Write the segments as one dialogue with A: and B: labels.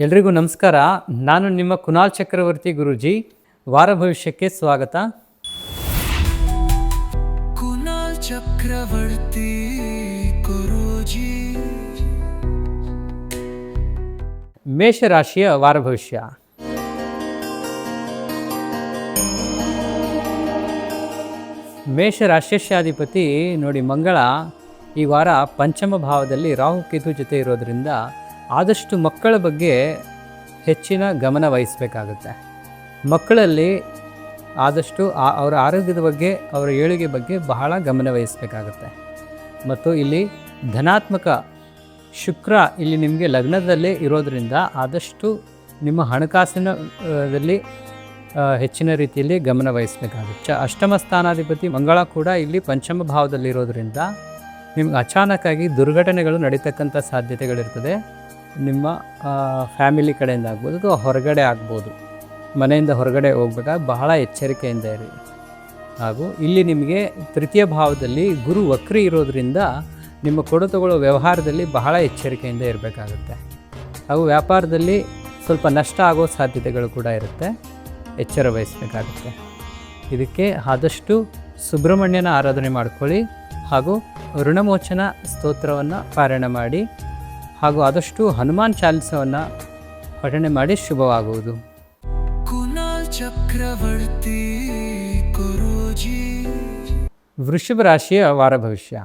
A: ಎಲ್ರಿಗೂ ನಮಸ್ಕಾರ. ನಾನು ನಿಮ್ಮ ಕುನಾಲ್ ಚಕ್ರವರ್ತಿ ಗುರೂಜಿ. ವಾರ ಭವಿಷ್ಯಕ್ಕೆ ಸ್ವಾಗತ.
B: ಕುನಾಲ್ ಚಕ್ರವರ್ತಿ ಗುರೂಜಿ.
A: ಮೇಷರಾಶಿಯ ವಾರ ಭವಿಷ್ಯ. ಮೇಷರಾಶಿಯಾಧಿಪತಿ ನೋಡಿ ಮಂಗಳ ಈ ವಾರ ಪಂಚಮ ಭಾವದಲ್ಲಿ ರಾಹುಕೇತು ಜೊತೆ ಇರೋದರಿಂದ ಆದಷ್ಟು ಮಕ್ಕಳ ಬಗ್ಗೆ ಹೆಚ್ಚಿನ ಗಮನ ವಹಿಸಬೇಕಾಗುತ್ತೆ. ಮಕ್ಕಳಲ್ಲಿ ಆದಷ್ಟು ಅವರ ಆರೋಗ್ಯದ ಬಗ್ಗೆ, ಅವರ ಏಳಿಗೆ ಬಗ್ಗೆ ಬಹಳ ಗಮನ ವಹಿಸಬೇಕಾಗುತ್ತೆ. ಮತ್ತು ಇಲ್ಲಿ ಧನಾತ್ಮಕ ಶುಕ್ರ ಇಲ್ಲಿ ನಿಮಗೆ ಲಗ್ನದಲ್ಲೇ ಇರೋದರಿಂದ ಆದಷ್ಟು ನಿಮ್ಮ ಹಣಕಾಸಿನಲ್ಲಿ ಹೆಚ್ಚಿನ ರೀತಿಯಲ್ಲಿ ಗಮನ ವಹಿಸಬೇಕಾಗುತ್ತೆ. ಅಷ್ಟಮ ಸ್ಥಾನಾಧಿಪತಿ ಮಂಗಳ ಕೂಡ ಇಲ್ಲಿ ಪಂಚಮ ಭಾವದಲ್ಲಿರೋದರಿಂದ ನಿಮ್ಗೆ ಅಚಾನಕ್ಕಾಗಿ ದುರ್ಘಟನೆಗಳು ನಡೀತಕ್ಕಂಥ ಸಾಧ್ಯತೆಗಳಿರ್ತದೆ. ನಿಮ್ಮ ಫ್ಯಾಮಿಲಿ ಕಡೆಯಿಂದ ಆಗ್ಬೋದು ಅಥವಾ ಹೊರಗಡೆ ಆಗ್ಬೋದು. ಮನೆಯಿಂದ ಹೊರಗಡೆ ಹೋಗ್ಬೇಕಾಗ ಬಹಳ ಎಚ್ಚರಿಕೆಯಿಂದ ಇರಿ. ಹಾಗೂ ಇಲ್ಲಿ ನಿಮಗೆ ತೃತೀಯ ಭಾವದಲ್ಲಿ ಗುರು ವಕ್ರಿ ಇರೋದರಿಂದ ನಿಮ್ಮ ಕೊಡುತಗೊಳ್ಳೋ ವ್ಯವಹಾರದಲ್ಲಿ ಬಹಳ ಎಚ್ಚರಿಕೆಯಿಂದ ಇರಬೇಕಾಗುತ್ತೆ. ಹಾಗೂ ವ್ಯಾಪಾರದಲ್ಲಿ ಸ್ವಲ್ಪ ನಷ್ಟ ಆಗೋ ಸಾಧ್ಯತೆಗಳು ಕೂಡ ಇರುತ್ತೆ, ಎಚ್ಚರ ವಹಿಸಬೇಕಾಗುತ್ತೆ. ಇದಕ್ಕೆ ಆದಷ್ಟು ಸುಬ್ರಹ್ಮಣ್ಯನ ಆರಾಧನೆ ಮಾಡ್ಕೊಳ್ಳಿ ಹಾಗೂ ಋಣಮೋಚನ ಸ್ತೋತ್ರವನ್ನು ಪಾರಾಯಣ ಮಾಡಿ ಹಾಗೂ ಆದಷ್ಟು ಹನುಮಾನ್ ಚಾಲಿಸವನ್ನು ಪಠಣೆ ಮಾಡಿ ಶುಭವಾಗುವುದು.
B: ಕುನಾಲ್ ಚಕ್ರವರ್ತಿ ಗುರೂಜಿ.
A: ವೃಷಭ ರಾಶಿಯ ವಾರ ಭವಿಷ್ಯ.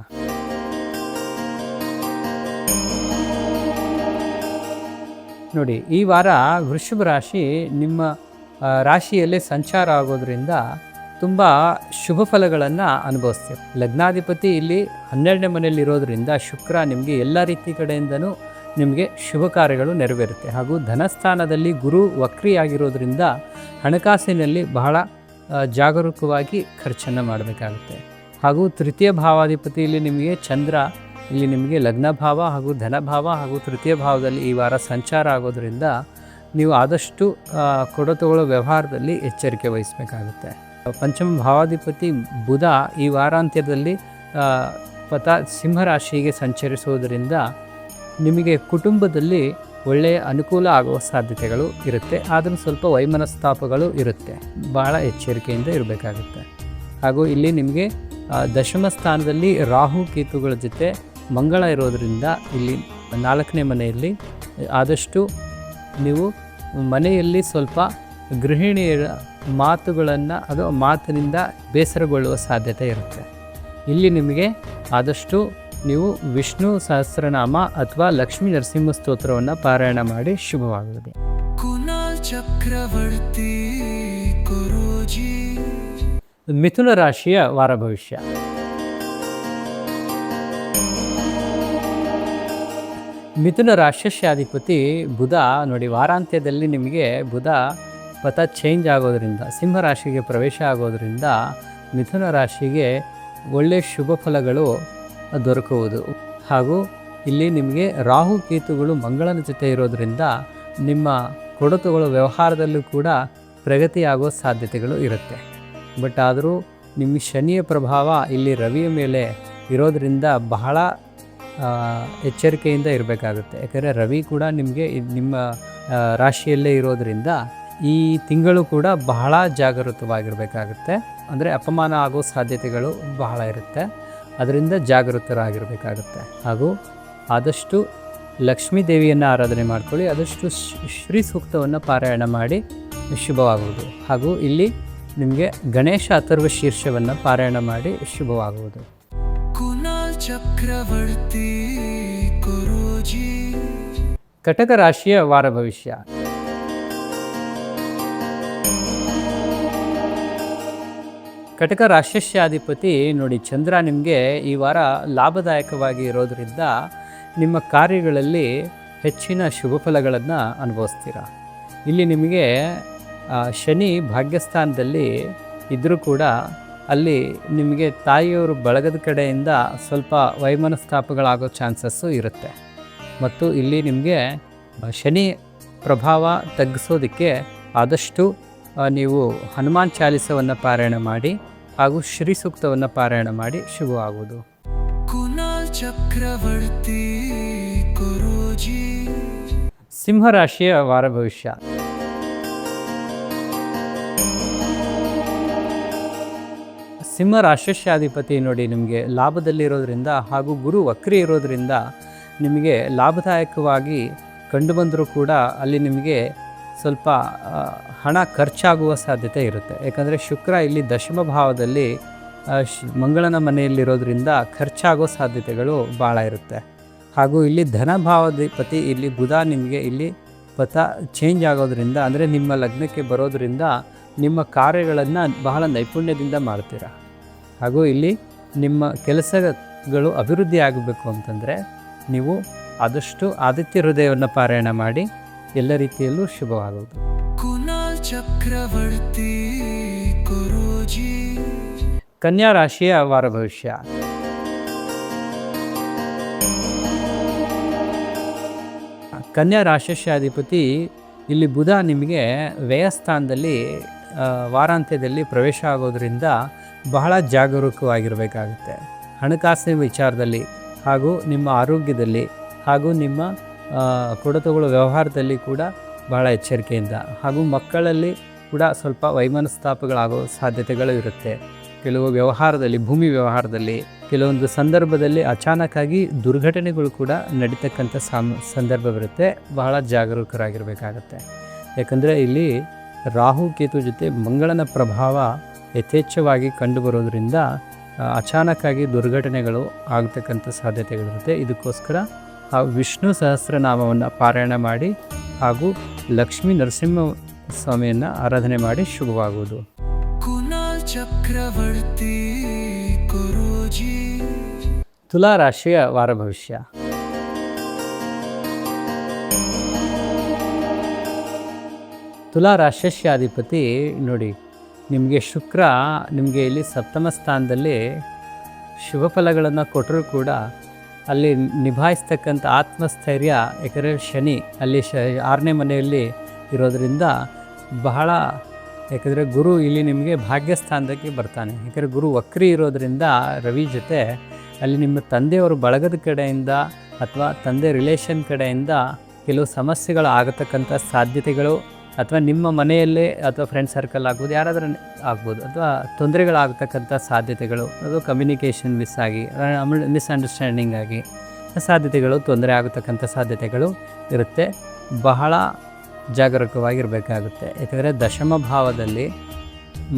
A: ನೋಡಿ ಈ ವಾರ ವೃಷಭ ರಾಶಿ ನಿಮ್ಮ ರಾಶಿಯಲ್ಲೇ ಸಂಚಾರ ಆಗೋದ್ರಿಂದ ತುಂಬ ಶುಭ ಫಲಗಳನ್ನು ಅನುಭವಿಸ್ತೀವಿ. ಲಗ್ನಾಧಿಪತಿ ಇಲ್ಲಿ 12ನೇ ಮನೆಯಲ್ಲಿ ಇರೋದರಿಂದ ಶುಕ್ರ ನಿಮಗೆ ಎಲ್ಲ ರೀತಿ ಕಡೆಯಿಂದನೂ ನಿಮಗೆ ಶುಭ ಕಾರ್ಯಗಳು ನೆರವೇರುತ್ತೆ. ಹಾಗೂ ಧನಸ್ಥಾನದಲ್ಲಿ ಗುರು ವಕ್ರಿಯಾಗಿರೋದ್ರಿಂದ ಹಣಕಾಸಿನಲ್ಲಿ ಬಹಳ ಜಾಗರೂಕವಾಗಿ ಖರ್ಚನ್ನು ಮಾಡಬೇಕಾಗುತ್ತೆ. ಹಾಗೂ ತೃತೀಯ ಭಾವಾಧಿಪತಿ ಇಲ್ಲಿ ನಿಮಗೆ ಚಂದ್ರ ಇಲ್ಲಿ ನಿಮಗೆ ಲಗ್ನ ಭಾವ ಹಾಗೂ ಧನಭಾವ ಹಾಗೂ ತೃತೀಯ ಭಾವದಲ್ಲಿ ಈ ವಾರ ಸಂಚಾರ ಆಗೋದ್ರಿಂದ ನೀವು ಆದಷ್ಟು ಕೊಡುತಗೊಳ್ಳೋ ವ್ಯವಹಾರದಲ್ಲಿ ಎಚ್ಚರಿಕೆ ವಹಿಸಬೇಕಾಗುತ್ತೆ. ಪಂಚಮ ಭಾವಾಧಿಪತಿ ಬುಧ ಈ ವಾರಾಂತ್ಯದಲ್ಲಿ ಸಿಂಹರಾಶಿಗೆ ಸಂಚರಿಸುವುದರಿಂದ ನಿಮಗೆ ಕುಟುಂಬದಲ್ಲಿ ಒಳ್ಳೆಯ ಅನುಕೂಲ ಆಗುವ ಸಾಧ್ಯತೆಗಳು ಇರುತ್ತೆ. ಆದರೂ ಸ್ವಲ್ಪ ವೈಮನಸ್ತಾಪಗಳು ಇರುತ್ತೆ, ಭಾಳ ಎಚ್ಚರಿಕೆಯಿಂದ ಇರಬೇಕಾಗುತ್ತೆ. ಹಾಗೂ ಇಲ್ಲಿ ನಿಮಗೆ ದಶಮ ಸ್ಥಾನದಲ್ಲಿ ರಾಹು ಕೇತುಗಳ ಜೊತೆ ಮಂಗಳ ಇರೋದರಿಂದ ಇಲ್ಲಿ 4ನೇ ಮನೆಯಲ್ಲಿ ಆದಷ್ಟು ನೀವು ಮನೆಯಲ್ಲಿ ಸ್ವಲ್ಪ ಗೃಹಿಣಿಯರ ಮಾತುಗಳನ್ನು ಅಥವಾ ಮಾತಿನಿಂದ ಬೇಸರಗೊಳ್ಳುವ ಸಾಧ್ಯತೆ ಇರುತ್ತೆ. ಇಲ್ಲಿ ನಿಮಗೆ ಆದಷ್ಟು ನೀವು ವಿಷ್ಣು ಸಹಸ್ರನಾಮ ಅಥವಾ ಲಕ್ಷ್ಮೀ ನರಸಿಂಹ ಸ್ತೋತ್ರವನ್ನು ಪಾರಾಯಣ ಮಾಡಿ ಶುಭವಾಗುತ್ತದೆ.
B: ಕುನಾಲ್ ಚಕ್ರವರ್ತಿ ಗುರೂಜಿ.
A: ಮಿಥುನ ರಾಶಿಯ ವಾರ ಭವಿಷ್ಯ. ಮಿಥುನ ರಾಶಿಯಾಧಿಪತಿ ಬುಧ ನೋಡಿ ವಾರಾಂತ್ಯದಲ್ಲಿ ನಿಮಗೆ ಬುಧ ಪಥ ಚೇಂಜ್ ಆಗೋದರಿಂದ ಸಿಂಹರಾಶಿಗೆ ಪ್ರವೇಶ ಆಗೋದರಿಂದ ಮಿಥುನ ರಾಶಿಗೆ ಒಳ್ಳೆಯ ಶುಭ ಫಲಗಳು ದೊರಕುವುದು. ಹಾಗೂ ಇಲ್ಲಿ ನಿಮಗೆ ರಾಹು ಕೇತುಗಳು ಮಂಗಳನ ಜೊತೆ ಇರೋದರಿಂದ ನಿಮ್ಮ ಕೊಡುತುಗಳು ವ್ಯವಹಾರದಲ್ಲೂ ಕೂಡ ಪ್ರಗತಿಯಾಗೋ ಸಾಧ್ಯತೆಗಳು ಇರುತ್ತೆ. ಬಟ್ ಆದರೂ ನಿಮ್ಮ ಶನಿಯ ಪ್ರಭಾವ ಇಲ್ಲಿ ರವಿಯ ಮೇಲೆ ಇರೋದರಿಂದ ಬಹಳ ಎಚ್ಚರಿಕೆಯಿಂದ ಇರಬೇಕಾಗುತ್ತೆ. ಯಾಕಂದರೆ ರವಿ ಕೂಡ ನಿಮಗೆ ನಿಮ್ಮ ರಾಶಿಯಲ್ಲೇ ಇರೋದರಿಂದ ಈ ತಿಂಗಳು ಕೂಡ ಬಹಳ ಜಾಗರೂಕವಾಗಿರಬೇಕಾಗುತ್ತೆ. ಅಂದರೆ ಅಪಮಾನ ಆಗೋ ಸಾಧ್ಯತೆಗಳು ಬಹಳ ಇರುತ್ತೆ, ಅದರಿಂದ ಜಾಗರೂಕರಾಗಿರಬೇಕಾಗುತ್ತೆ. ಹಾಗೂ ಆದಷ್ಟು ಲಕ್ಷ್ಮೀ ದೇವಿಯನ್ನು ಆರಾಧನೆ ಮಾಡ್ಕೊಳ್ಳಿ, ಆದಷ್ಟು ಶ್ರೀ ಸೂಕ್ತವನ್ನು ಪಾರಾಯಣ ಮಾಡಿ ಶುಭವಾಗುವುದು. ಹಾಗೂ ಇಲ್ಲಿ ನಿಮಗೆ ಗಣೇಶ ಅಥರ್ವ ಶೀರ್ಷವನ್ನು ಪಾರಾಯಣ ಮಾಡಿ ಶುಭವಾಗುವುದು.
B: ಕುನಾಲ್ ಚಕ್ರವರ್ತಿ ಗುರೂಜಿ.
A: ಕಟಕ ರಾಶಿಯ ವಾರ ಭವಿಷ್ಯ. ಕಟಕ ರಾಶಿಯಾಧಿಪತಿ ನೋಡಿ ಚಂದ್ರ ನಿಮಗೆ ಈ ವಾರ ಲಾಭದಾಯಕವಾಗಿ ಇರೋದರಿಂದ ನಿಮ್ಮ ಕಾರ್ಯಗಳಲ್ಲಿ ಹೆಚ್ಚಿನ ಶುಭ ಫಲಗಳನ್ನು ಅನುಭವಿಸ್ತೀರ. ಇಲ್ಲಿ ನಿಮಗೆ ಶನಿ ಭಾಗ್ಯಸ್ಥಾನದಲ್ಲಿ ಇದ್ದರೂ ಕೂಡ ಅಲ್ಲಿ ನಿಮಗೆ ತಾಯಿಯವರು ಬಳಗದ ಕಡೆಯಿಂದ ಸ್ವಲ್ಪ ವೈಮನಸ್ತಾಪಗಳಾಗೋ ಚಾನ್ಸಸ್ಸು ಇರುತ್ತೆ. ಮತ್ತು ಇಲ್ಲಿ ನಿಮಗೆ ಶನಿ ಪ್ರಭಾವ ತಗ್ಗಿಸೋದಕ್ಕೆ ಆದಷ್ಟು ನೀವು ಹನುಮಾನ್ ಚಾಲಿಸವನ್ನು ಪಾರಾಯಣ ಮಾಡಿ ಹಾಗೂ ಶ್ರೀ ಸೂಕ್ತವನ್ನು ಪಾರಾಯಣ ಮಾಡಿ ಶುಭವಾಗುವುದು.
B: ಕುನಾಲ್ ಚಕ್ರವರ್ತಿ ಗುರೂಜಿ.
A: ಸಿಂಹರಾಶಿಯ ವಾರ ಭವಿಷ್ಯ. ಸಿಂಹ ರಾಶಿಯಾಧಿಪತಿ ನೋಡಿ ನಿಮಗೆ ಲಾಭದಲ್ಲಿರೋದ್ರಿಂದ ಹಾಗೂ ಗುರು ವಕ್ರಿ ಇರೋದ್ರಿಂದ ನಿಮಗೆ ಲಾಭದಾಯಕವಾಗಿ ಕಂಡುಬಂದರೂ ಕೂಡ ಅಲ್ಲಿ ನಿಮಗೆ ಸ್ವಲ್ಪ ಹಣ ಖರ್ಚಾಗುವ ಸಾಧ್ಯತೆ ಇರುತ್ತೆ. ಯಾಕಂದರೆ ಶುಕ್ರ ಇಲ್ಲಿ ದಶಮ ಭಾವದಲ್ಲಿ ಮಂಗಳನ ಮನೆಯಲ್ಲಿರೋದ್ರಿಂದ ಖರ್ಚಾಗೋ ಸಾಧ್ಯತೆಗಳು ಭಾಳ ಇರುತ್ತೆ. ಹಾಗೂ ಇಲ್ಲಿ ಧನಭಾವಾಧಿಪತಿ ಇಲ್ಲಿ ಬುಧ ನಿಮಗೆ ಇಲ್ಲಿ ಪಥ ಚೇಂಜ್ ಆಗೋದ್ರಿಂದ, ಅಂದರೆ ನಿಮ್ಮ ಲಗ್ನಕ್ಕೆ ಬರೋದ್ರಿಂದ ನಿಮ್ಮ ಕಾರ್ಯಗಳನ್ನು ಬಹಳ ನೈಪುಣ್ಯದಿಂದ ಮಾಡ್ತೀರ. ಹಾಗೂ ಇಲ್ಲಿ ನಿಮ್ಮ ಕೆಲಸಗಳು ಅಭಿವೃದ್ಧಿ ಆಗಬೇಕು ಅಂತಂದರೆ ನೀವು ಆದಷ್ಟು ಆದಿತ್ಯ ಹೃದಯವನ್ನು ಪಾರಾಯಣ ಮಾಡಿ ಎಲ್ಲ ರೀತಿಯಲ್ಲೂ ಶುಭವಾಗುವುದು.
B: ಕುನಾಲ್ ಚಕ್ರವರ್ತಿ ಗುರೂಜಿ.
A: ಕನ್ಯಾ ರಾಶಿಯ ವಾರ ಭವಿಷ್ಯ. ಕನ್ಯಾ ರಾಶಿಯಾಧಿಪತಿ ಇಲ್ಲಿ ಬುಧ ನಿಮಗೆ ವ್ಯಯಸ್ಥಾನದಲ್ಲಿ ವಾರಾಂತ್ಯದಲ್ಲಿ ಪ್ರವೇಶ ಆಗೋದ್ರಿಂದ ಬಹಳ ಜಾಗರೂಕವಾಗಿರಬೇಕಾಗುತ್ತೆ. ಹಣಕಾಸಿನ ವಿಚಾರದಲ್ಲಿ ಹಾಗೂ ನಿಮ್ಮ ಆರೋಗ್ಯದಲ್ಲಿ ಹಾಗೂ ನಿಮ್ಮ ಕೊಡುತುಗಳ ವ್ಯವಹಾರದಲ್ಲಿ ಕೂಡ ಬಹಳ ಎಚ್ಚರಿಕೆಯಿಂದ, ಹಾಗೂ ಮಕ್ಕಳಲ್ಲಿ ಕೂಡ ಸ್ವಲ್ಪ ವೈಮನಸ್ತಾಪಗಳಾಗೋ ಸಾಧ್ಯತೆಗಳು ಇರುತ್ತೆ. ಕೆಲವು ವ್ಯವಹಾರದಲ್ಲಿ, ಭೂಮಿ ವ್ಯವಹಾರದಲ್ಲಿ ಕೆಲವೊಂದು ಸಂದರ್ಭದಲ್ಲಿ ಅಚಾನಕ್ಕಾಗಿ ದುರ್ಘಟನೆಗಳು ಕೂಡ ನಡೀತಕ್ಕಂಥ ಸಂದರ್ಭವಿರುತ್ತೆ. ಬಹಳ ಜಾಗರೂಕರಾಗಿರಬೇಕಾಗತ್ತೆ. ಯಾಕಂದರೆ ಇಲ್ಲಿ ರಾಹು ಕೇತು ಜೊತೆ ಮಂಗಳನ ಪ್ರಭಾವ ಯಥೇಚ್ಛವಾಗಿ ಕಂಡುಬರೋದ್ರಿಂದ ಅಚಾನಕ್ಕಾಗಿ ದುರ್ಘಟನೆಗಳು ಆಗತಕ್ಕಂಥ ಸಾಧ್ಯತೆಗಳಿರುತ್ತೆ. ಇದಕ್ಕೋಸ್ಕರ ಆ ವಿಷ್ಣು ಸಹಸ್ರನಾಮವನ್ನು ಪಾರಾಯಣ ಮಾಡಿ ಹಾಗೂ ಲಕ್ಷ್ಮೀ ನರಸಿಂಹ ಸ್ವಾಮಿಯನ್ನು ಆರಾಧನೆ ಮಾಡಿ ಶುಭವಾಗುವುದು.
B: ಕುನಾಲ್ ಚಕ್ರವರ್ತಿ ಗುರೂಜಿ.
A: ತುಲಾ ರಾಶಿಯ ವಾರ ಭವಿಷ್ಯ. ತುಲಾ ರಾಶಿಯಾಧಿಪತಿ ನೋಡಿ ನಿಮಗೆ ಶುಕ್ರ ನಿಮಗೆ ಇಲ್ಲಿ ಸಪ್ತಮ ಸ್ಥಾನದಲ್ಲಿ ಶುಭ ಫಲಗಳನ್ನು ಕೊಟ್ಟರೂ ಕೂಡ ಅಲ್ಲಿ ನಿಭಾಯಿಸ್ತಕ್ಕಂಥ ಆತ್ಮಸ್ಥೈರ್ಯ, ಯಾಕಂದರೆ ಶನಿ ಅಲ್ಲಿ 6ನೇ ಮನೆಯಲ್ಲಿ ಇರೋದರಿಂದ ಬಹಳ, ಯಾಕಂದರೆ ಗುರು ಇಲ್ಲಿ ನಿಮಗೆ ಭಾಗ್ಯಸ್ಥಾನಕ್ಕೆ ಬರ್ತಾನೆ. ಯಾಕಂದರೆ ಗುರು ವಕ್ರಿ ಇರೋದರಿಂದ ರವಿ ಜೊತೆ ಅಲ್ಲಿ ನಿಮ್ಮ ತಂದೆಯವರು ಬಳಗದ ಕಡೆಯಿಂದ ಅಥವಾ ತಂದೆ ರಿಲೇಷನ್ ಕಡೆಯಿಂದ ಕೆಲವು ಸಮಸ್ಯೆಗಳು ಆಗತಕ್ಕಂಥ ಸಾಧ್ಯತೆಗಳು, ಅಥವಾ ನಿಮ್ಮ ಮನೆಯಲ್ಲೇ ಅಥವಾ ಫ್ರೆಂಡ್ ಸರ್ಕಲ್ ಆಗ್ಬೋದು, ಯಾರಾದರೂ ಆಗ್ಬೋದು, ಅಥವಾ ತೊಂದರೆಗಳಾಗತಕ್ಕಂಥ ಸಾಧ್ಯತೆಗಳು, ಅದು ಕಮ್ಯುನಿಕೇಷನ್ ಮಿಸ್ಅಂಡರ್ಸ್ಟ್ಯಾಂಡಿಂಗ್ ಆಗಿ ಸಾಧ್ಯತೆಗಳು, ತೊಂದರೆ ಆಗತಕ್ಕಂಥ ಸಾಧ್ಯತೆಗಳು ಇರುತ್ತೆ. ಬಹಳ ಜಾಗರೂಕವಾಗಿರಬೇಕಾಗುತ್ತೆ. ಯಾಕಂದರೆ ದಶಮ ಭಾವದಲ್ಲಿ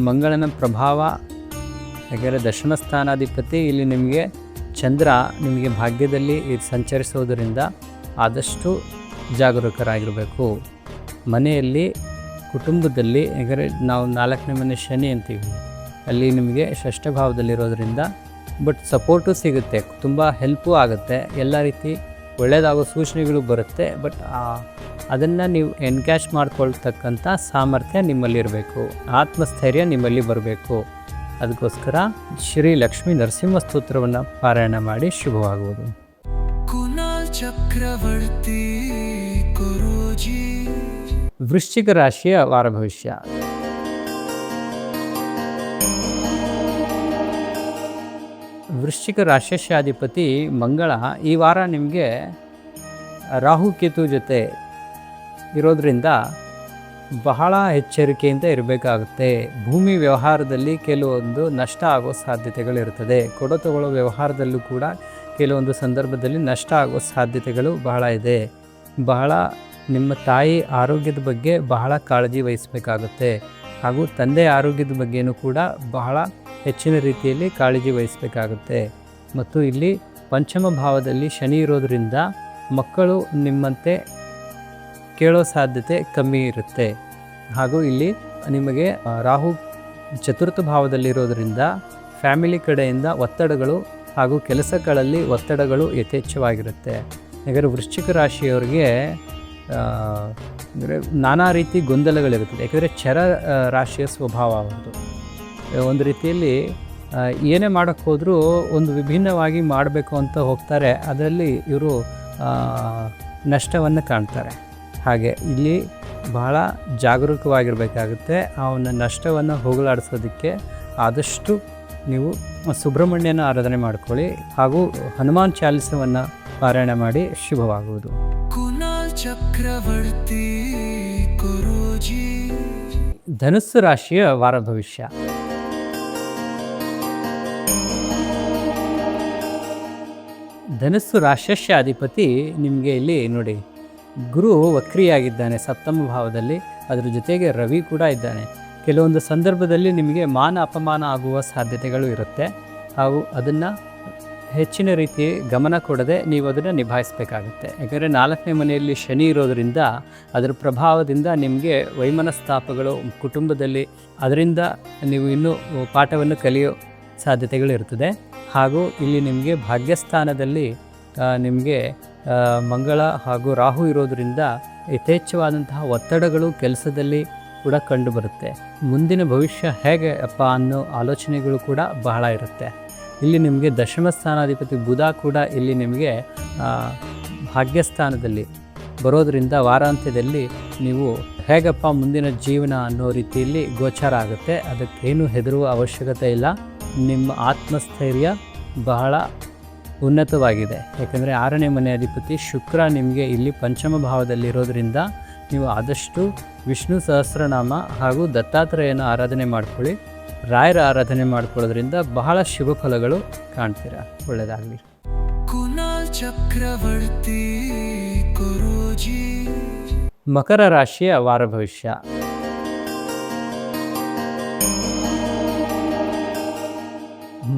A: ಮಂಗಳನ ಪ್ರಭಾವ, ಯಾಕಂದರೆ ದಶಮ ಸ್ಥಾನಾಧಿಪತಿ ಇಲ್ಲಿ ನಿಮಗೆ ಚಂದ್ರ ನಿಮಗೆ ಭಾಗ್ಯದಲ್ಲಿ ಸಂಚರಿಸೋದರಿಂದ ಆದಷ್ಟು ಜಾಗರೂಕರಾಗಿರಬೇಕು. ಮನೆಯಲ್ಲಿ, ಕುಟುಂಬದಲ್ಲಿ, ಯಾಕಂದರೆ ನಾವು 4ನೇ ಮನೆ ಶನಿ ಅಂತೀವಿ, ಅಲ್ಲಿ ನಿಮಗೆ ಷಷ್ಠ ಭಾವದಲ್ಲಿರೋದ್ರಿಂದ ಬಟ್ ಸಪೋರ್ಟು ಸಿಗುತ್ತೆ, ತುಂಬ ಹೆಲ್ಪು ಆಗುತ್ತೆ, ಎಲ್ಲ ರೀತಿ ಒಳ್ಳೆಯದಾಗೋ ಸೂಚನೆಗಳು ಬರುತ್ತೆ. ಬಟ್ ಅದನ್ನು ನೀವು ಎನ್ಕ್ಯಾಶ್ ಮಾಡ್ಕೊಳ್ತಕ್ಕಂಥ ಸಾಮರ್ಥ್ಯ ನಿಮ್ಮಲ್ಲಿರಬೇಕು, ಆತ್ಮಸ್ಥೈರ್ಯ ನಿಮ್ಮಲ್ಲಿ ಬರಬೇಕು. ಅದಕ್ಕೋಸ್ಕರ ಶ್ರೀ ಲಕ್ಷ್ಮೀ ನರಸಿಂಹ ಸ್ತೋತ್ರವನ್ನು ಪಾರಾಯಣ ಮಾಡಿ ಶುಭವಾಗುವುದು.
B: ಕುನಾಲ್ ಚಕ್ರವರ್ತಿ ಗುರೂಜಿ.
A: ವೃಶ್ಚಿಕ ರಾಶಿಯ ವಾರ ಭವಿಷ್ಯ. ವೃಶ್ಚಿಕ ರಾಶಿಯಾಧಿಪತಿ ಮಂಗಳ ಈ ವಾರ ನಿಮಗೆ ರಾಹು ಕೇತು ಜೊತೆ ಇರೋದರಿಂದ ಬಹಳ ಎಚ್ಚರಿಕೆಯಿಂದ ಇರಬೇಕಾಗುತ್ತೆ. ಭೂಮಿ ವ್ಯವಹಾರದಲ್ಲಿ ಕೆಲವೊಂದು ನಷ್ಟ ಆಗೋ ಸಾಧ್ಯತೆಗಳಿರ್ತದೆ. ಕೊಡೋ ತಗೊಳ್ಳೋ ವ್ಯವಹಾರದಲ್ಲೂ ಕೂಡ ಕೆಲವೊಂದು ಸಂದರ್ಭದಲ್ಲಿ ನಷ್ಟ ಆಗೋ ಸಾಧ್ಯತೆಗಳು ಬಹಳ ಇದೆ. ಬಹಳ ನಿಮ್ಮ ತಾಯಿ ಆರೋಗ್ಯದ ಬಗ್ಗೆ ಬಹಳ ಕಾಳಜಿ ವಹಿಸಬೇಕಾಗುತ್ತೆ. ಹಾಗೂ ತಂದೆ ಆರೋಗ್ಯದ ಬಗ್ಗೆಯೂ ಕೂಡ ಬಹಳ ಹೆಚ್ಚಿನ ರೀತಿಯಲ್ಲಿ ಕಾಳಜಿ ವಹಿಸಬೇಕಾಗುತ್ತೆ. ಮತ್ತು ಇಲ್ಲಿ ಪಂಚಮ ಭಾವದಲ್ಲಿ ಶನಿ ಇರೋದರಿಂದ ಮಕ್ಕಳು ನಿಮ್ಮಂತೆ ಕೇಳೋ ಸಾಧ್ಯತೆ ಕಮ್ಮಿ ಇರುತ್ತೆ. ಹಾಗೂ ಇಲ್ಲಿ ನಿಮಗೆ ರಾಹು ಚತುರ್ಥ ಭಾವದಲ್ಲಿರೋದರಿಂದ ಫ್ಯಾಮಿಲಿ ಕಡೆಯಿಂದ ಒತ್ತಡಗಳು ಹಾಗೂ ಕೆಲಸಗಳಲ್ಲಿ ಒತ್ತಡಗಳು ಯಥೇಚ್ಛವಾಗಿರುತ್ತೆ. ಯಾಕಂದರೆ ವೃಶ್ಚಿಕ ರಾಶಿಯವರಿಗೆ ಅಂದರೆ ನಾನಾ ರೀತಿ ಗೊಂದಲಗಳಿರುತ್ತದೆ. ಯಾಕಂದರೆ ಚರ ರಾಶಿಯ ಸ್ವಭಾವ ಒಂದು ರೀತಿಯಲ್ಲಿ ಏನೇ ಮಾಡೋಕ್ಕೆ ಹೋದರೂ ಒಂದು ವಿಭಿನ್ನವಾಗಿ ಮಾಡಬೇಕು ಅಂತ ಹೋಗ್ತಾರೆ, ಅದರಲ್ಲಿ ಇವರು ನಷ್ಟವನ್ನು ಕಾಣ್ತಾರೆ. ಹಾಗೆ ಇಲ್ಲಿ ಬಹಳ ಜಾಗರೂಕವಾಗಿರಬೇಕಾಗುತ್ತೆ. ಅವನ ನಷ್ಟವನ್ನು ಹೋಗಲಾಡಿಸೋದಕ್ಕೆ ಆದಷ್ಟು ನೀವು ಸುಬ್ರಹ್ಮಣ್ಯನ ಆರಾಧನೆ ಮಾಡ್ಕೊಳ್ಳಿ ಹಾಗೂ ಹನುಮಾನ್ ಚಾಲಿಸವನ್ನು ಪಾರಾಯಣ ಮಾಡಿ ಶುಭವಾಗುವುದು.
B: ಕುನಾಲ್ ಚಕ್ರವರ್ತಿ ಗುರೂಜಿ.
A: ಧನುಸ್ಸು ರಾಶಿಯ ವಾರ ಭವಿಷ್ಯ. ಧನುಸ್ಸು ರಾಶಸ್ಯ ಅಧಿಪತಿ ನಿಮಗೆ ಇಲ್ಲಿ ನೋಡಿ ಗುರು ವಕ್ರಿಯಾಗಿದ್ದಾನೆ ಸಪ್ತಮ ಭಾವದಲ್ಲಿ, ಅದರ ಜೊತೆಗೆ ರವಿ ಕೂಡ ಇದ್ದಾನೆ. ಕೆಲವೊಂದು ಸಂದರ್ಭದಲ್ಲಿ ನಿಮಗೆ ಮಾನ ಅಪಮಾನ ಆಗುವ ಸಾಧ್ಯತೆಗಳು ಇರುತ್ತೆ, ಹಾಗೂ ಅದನ್ನು ಹೆಚ್ಚಿನ ರೀತಿ ಗಮನ ಕೊಡದೆ ನೀವು ಅದನ್ನು ನಿಭಾಯಿಸಬೇಕಾಗುತ್ತೆ. ಯಾಕಂದರೆ 4ನೇ ಮನೆಯಲ್ಲಿ ಶನಿ ಇರೋದರಿಂದ ಅದರ ಪ್ರಭಾವದಿಂದ ನಿಮಗೆ ವೈಮನಸ್ತಾಪಗಳು ಕುಟುಂಬದಲ್ಲಿ, ಅದರಿಂದ ನೀವು ಇನ್ನೂ ಪಾಠವನ್ನು ಕಲಿಯೋ ಸಾಧ್ಯತೆಗಳಿರ್ತದೆ. ಹಾಗೂ ಇಲ್ಲಿ ನಿಮಗೆ ಭಾಗ್ಯಸ್ಥಾನದಲ್ಲಿ ನಿಮಗೆ ಮಂಗಳ ಹಾಗೂ ರಾಹು ಇರೋದರಿಂದ ಯಥೇಚ್ಛವಾದಂತಹ ಒತ್ತಡಗಳು ಕೆಲಸದಲ್ಲಿ ಕೂಡ ಕಂಡುಬರುತ್ತೆ. ಮುಂದಿನ ಭವಿಷ್ಯ ಹೇಗೆ ಅಪ್ಪ ಅನ್ನೋ ಆಲೋಚನೆಗಳು ಕೂಡ ಬಹಳ ಇರುತ್ತೆ. ಇಲ್ಲಿ ನಿಮಗೆ ದಶಮ ಸ್ಥಾನಾಧಿಪತಿ ಬುಧ ಕೂಡ ಇಲ್ಲಿ ನಿಮಗೆ ಭಾಗ್ಯಸ್ಥಾನದಲ್ಲಿ ಬರೋದರಿಂದ ವಾರಾಂತ್ಯದಲ್ಲಿ ನೀವು ಹೇಗಪ್ಪ ಮುಂದಿನ ಜೀವನ ಅನ್ನೋ ರೀತಿಯಲ್ಲಿ ಗೋಚಾರ ಆಗುತ್ತೆ. ಅದಕ್ಕೇನು ಹೆದರುವ ಅವಶ್ಯಕತೆ ಇಲ್ಲ. ನಿಮ್ಮ ಆತ್ಮಸ್ಥೈರ್ಯ ಬಹಳ ಉನ್ನತವಾಗಿದೆ. ಯಾಕಂದರೆ 6ನೇ ಮನೆ ಅಧಿಪತಿ ಶುಕ್ರ ನಿಮಗೆ ಇಲ್ಲಿ ಪಂಚಮ ಭಾವದಲ್ಲಿರೋದ್ರಿಂದ ನೀವು ಆದಷ್ಟು ವಿಷ್ಣು ಸಹಸ್ರನಾಮ ಹಾಗೂ ದತ್ತಾತ್ರೇಯನ ಆರಾಧನೆ ಮಾಡ್ಕೊಳ್ಳಿ. ರಾಯರ ಆರಾಧನೆ ಮಾಡ್ಕೊಳ್ಳೋದ್ರಿಂದ ಬಹಳ ಶುಭ ಫಲಗಳು ಕಾಣ್ತೀರಾ. ಒಳ್ಳೆಯದಾಗಲಿ.
B: ಕುನಾಲ್ ಚಕ್ರವರ್ತಿ ಗುರೂಜಿ.
A: ಮಕರ ರಾಶಿಯ ವಾರ ಭವಿಷ್ಯ.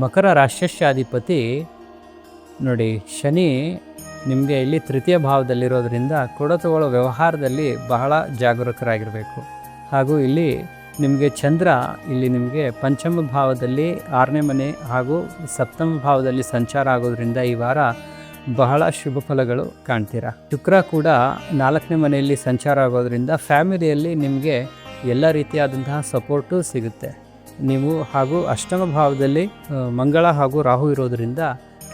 A: ಮಕರ ರಾಶಸ್ಯಾಧಿಪತಿ ನೋಡಿ ಶನಿ ನಿಮಗೆ ಇಲ್ಲಿ ತೃತೀಯ ಭಾವದಲ್ಲಿರೋದ್ರಿಂದ ಕೊಡತಗೊಳ್ಳೋ ವ್ಯವಹಾರದಲ್ಲಿ ಬಹಳ ಜಾಗರೂಕರಾಗಿರಬೇಕು. ಹಾಗೂ ಇಲ್ಲಿ ನಿಮಗೆ ಚಂದ್ರ ಇಲ್ಲಿ ನಿಮಗೆ ಪಂಚಮ ಭಾವದಲ್ಲಿ 6ನೇ ಮನೆ ಹಾಗೂ ಸಪ್ತಮ ಭಾವದಲ್ಲಿ ಸಂಚಾರ ಆಗೋದ್ರಿಂದ ಈ ವಾರ ಬಹಳ ಶುಭ ಫಲಗಳು ಕಾಣ್ತೀರಾ. ಶುಕ್ರ ಕೂಡ 4ನೇ ಮನೆಯಲ್ಲಿ ಸಂಚಾರ ಆಗೋದ್ರಿಂದ ಫ್ಯಾಮಿಲಿಯಲ್ಲಿ ನಿಮಗೆ ಎಲ್ಲ ರೀತಿಯಾದಂತಹ ಸಪೋರ್ಟು ಸಿಗುತ್ತೆ. ನೀವು ಹಾಗೂ ಅಷ್ಟಮ ಭಾವದಲ್ಲಿ ಮಂಗಳ ಹಾಗೂ ರಾಹು ಇರೋದರಿಂದ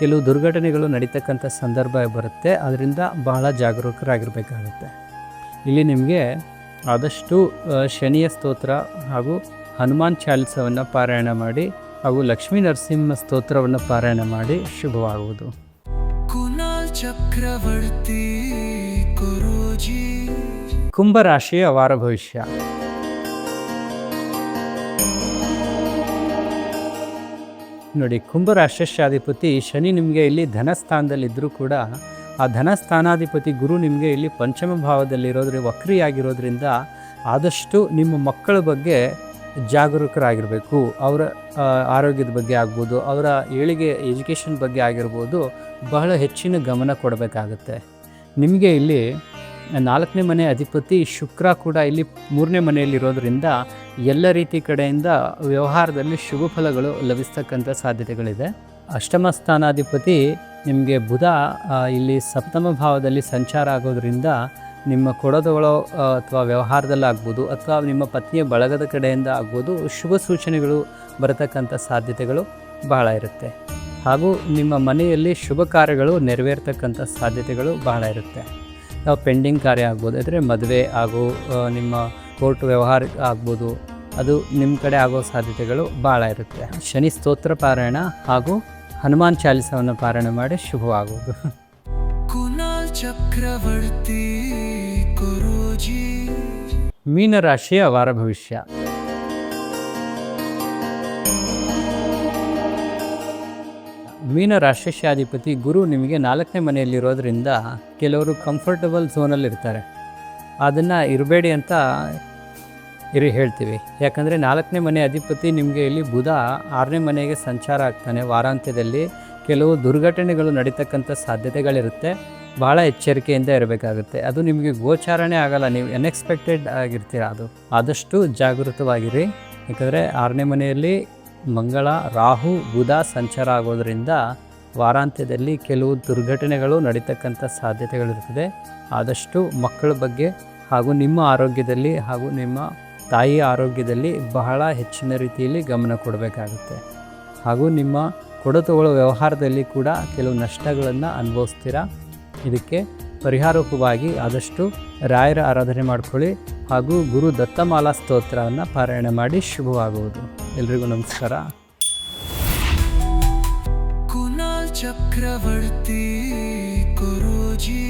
A: ಕೆಲವು ದುರ್ಘಟನೆಗಳು ನಡೀತಕ್ಕಂಥ ಸಂದರ್ಭ ಬರುತ್ತೆ. ಅದರಿಂದ ಬಹಳ ಜಾಗರೂಕರಾಗಿರಬೇಕಾಗುತ್ತೆ. ಇಲ್ಲಿ ನಿಮಗೆ ಆದಷ್ಟು ಶನಿಯ ಸ್ತೋತ್ರ ಹಾಗೂ ಹನುಮಾನ್ ಚಾಲಿಸವನ್ನು ಪಾರಾಯಣ ಮಾಡಿ ಹಾಗೂ ಲಕ್ಷ್ಮೀ ನರಸಿಂಹ ಸ್ತೋತ್ರವನ್ನು ಪಾರಾಯಣ ಮಾಡಿ ಶುಭವಾಗುವುದು.
B: ಕುನಾಲ್ ಚಕ್ರವರ್ತಿ ಗುರೂಜಿ.
A: ಕುಂಭರಾಶಿಯ ವಾರ ಭವಿಷ್ಯ. ನೋಡಿ ಕುಂಭರಾಶಸ್ಯಾಧಿಪತಿ ಶನಿ ನಿಮಗೆ ಇಲ್ಲಿ ಧನಸ್ಥಾನದಲ್ಲಿದ್ದರೂ ಕೂಡ ಆ ಧನಸ್ಥಾನಾಧಿಪತಿ ಗುರು ನಿಮಗೆ ಇಲ್ಲಿ ಪಂಚಮ ಭಾವದಲ್ಲಿರೋದ್ರ ವಕ್ರಿಯಾಗಿರೋದ್ರಿಂದ ಆದಷ್ಟು ನಿಮ್ಮ ಮಕ್ಕಳ ಬಗ್ಗೆ ಜಾಗರೂಕರಾಗಿರಬೇಕು. ಅವರ ಆರೋಗ್ಯದ ಬಗ್ಗೆ ಆಗ್ಬೋದು, ಅವರ ಏಳಿಗೆ ಎಜುಕೇಷನ್ ಬಗ್ಗೆ ಆಗಿರ್ಬೋದು, ಬಹಳ ಹೆಚ್ಚಿನ ಗಮನ ಕೊಡಬೇಕಾಗತ್ತೆ. ನಿಮಗೆ ಇಲ್ಲಿ 4ನೇ ಮನೆ ಅಧಿಪತಿ ಶುಕ್ರ ಕೂಡ ಇಲ್ಲಿ 3ನೇ ಮನೆಯಲ್ಲಿರೋದ್ರಿಂದ ಎಲ್ಲ ರೀತಿ ಕಡೆಯಿಂದ ವ್ಯವಹಾರದಲ್ಲಿ ಶುಭ ಫಲಗಳು ಲಭಿಸ್ತಕ್ಕಂಥ ಸಾಧ್ಯತೆಗಳಿದೆ. ಅಷ್ಟಮ ಸ್ಥಾನಾಧಿಪತಿ ನಿಮಗೆ ಬುಧ ಇಲ್ಲಿ ಸಪ್ತಮ ಭಾವದಲ್ಲಿ ಸಂಚಾರ ಆಗೋದ್ರಿಂದ ನಿಮ್ಮ ಕೊಡೋದಗಳೋ ಅಥವಾ ವ್ಯವಹಾರದಲ್ಲಾಗ್ಬೋದು ಅಥವಾ ನಿಮ್ಮ ಪತ್ನಿಯ ಬಳಗದ ಕಡೆಯಿಂದ ಆಗ್ಬೋದು ಶುಭ ಸೂಚನೆಗಳು ಬರತಕ್ಕಂಥ ಸಾಧ್ಯತೆಗಳು ಬಹಳ ಇರುತ್ತೆ. ಹಾಗೂ ನಿಮ್ಮ ಮನೆಯಲ್ಲಿ ಶುಭ ಕಾರ್ಯಗಳು ನೆರವೇರ್ತಕ್ಕಂಥ ಸಾಧ್ಯತೆಗಳು ಬಹಳ ಇರುತ್ತೆ. ಪೆಂಡಿಂಗ್ ಕಾರ್ಯ ಆಗ್ಬೋದು, ಅಂದರೆ ಮದುವೆ ಹಾಗೂ ನಿಮ್ಮ ಕೋರ್ಟ್ ವ್ಯವಹಾರ ಆಗ್ಬೋದು, ಅದು ನಿಮ್ಮ ಕಡೆ ಆಗೋ ಸಾಧ್ಯತೆಗಳು ಭಾಳ ಇರುತ್ತೆ. ಶನಿ ಸ್ತೋತ್ರ ಪಾರಾಯಣ ಹಾಗೂ ಹನುಮಾನ್ ಚಾಲಿಸವನ್ನು ಪಾರಾಯಣ ಮಾಡಿ ಶುಭವಾಗುವುದು.
B: ಕುನಾಲ್ ಚಕ್ರವರ್ತಿ ಗುರೂಜಿ.
A: ಮೀನರಾಶಿಯ ವಾರ ಭವಿಷ್ಯ. ಮೀನರಾಶಿಯಾಧಿಪತಿ ಗುರು ನಿಮಗೆ 4ನೇ ಮನೆಯಲ್ಲಿರೋದ್ರಿಂದ ಕೆಲವರು ಕಂಫರ್ಟಬಲ್ ಝೋನಲ್ಲಿರ್ತಾರೆ. ಅದನ್ನು ಇರಬೇಡಿ ಅಂತ ಹೇಳ್ತೀವಿ. ಯಾಕಂದರೆ 4ನೇ ಮನೆ ಅಧಿಪತಿ ನಿಮಗೆ ಇಲ್ಲಿ ಬುಧ 6ನೇ ಮನೆಗೆ ಸಂಚಾರ ಆಗ್ತಾನೆ. ವಾರಾಂತ್ಯದಲ್ಲಿ ಕೆಲವು ದುರ್ಘಟನೆಗಳು ನಡೀತಕ್ಕಂಥ ಸಾಧ್ಯತೆಗಳಿರುತ್ತೆ. ಭಾಳ ಎಚ್ಚರಿಕೆಯಿಂದ ಇರಬೇಕಾಗುತ್ತೆ. ಅದು ನಿಮಗೆ ಗೋಚಾರಣೆ ಆಗಲ್ಲ, ನೀವು ಅನ್ಎಕ್ಸ್ಪೆಕ್ಟೆಡ್ ಆಗಿರ್ತೀರ. ಅದು ಆದಷ್ಟು ಜಾಗೃತವಾಗಿರಿ. ಯಾಕಂದರೆ 6ನೇ ಮನೆಯಲ್ಲಿ ಮಂಗಳ ರಾಹು ಬುಧ ಸಂಚಾರ ಆಗೋದ್ರಿಂದ ವಾರಾಂತ್ಯದಲ್ಲಿ ಕೆಲವು ದುರ್ಘಟನೆಗಳು ನಡೀತಕ್ಕಂಥ ಸಾಧ್ಯತೆಗಳಿರ್ತದೆ. ಆದಷ್ಟು ಮಕ್ಕಳ ಬಗ್ಗೆ ಹಾಗೂ ನಿಮ್ಮ ಆರೋಗ್ಯದಲ್ಲಿ ಹಾಗೂ ನಿಮ್ಮ ತಾಯಿಯ ಆರೋಗ್ಯದಲ್ಲಿ ಬಹಳ ಹೆಚ್ಚಿನ ರೀತಿಯಲ್ಲಿ ಗಮನ ಕೊಡಬೇಕಾಗುತ್ತೆ. ಹಾಗೂ ನಿಮ್ಮ ಕೊಡತಗೊಳ್ಳೋ ವ್ಯವಹಾರದಲ್ಲಿ ಕೂಡ ಕೆಲವು ನಷ್ಟಗಳನ್ನು ಅನುಭವಿಸ್ತೀರಾ. ಇದಕ್ಕೆ ಪರಿಹಾರಕವಾಗಿ ಆದಷ್ಟು ರಾಯರ ಆರಾಧನೆ ಮಾಡ್ಕೊಳ್ಳಿ ಹಾಗೂ ಗುರು ದತ್ತಮಾಲಾ ಸ್ತೋತ್ರವನ್ನು ಪಾರಾಯಣ ಮಾಡಿ ಶುಭವಾಗುವುದು. ಎಲ್ರಿಗೂ ನಮಸ್ಕಾರ.
B: ಕುನಾಲ್ ಚಕ್ರವರ್ತಿ ಗುರೂಜಿ.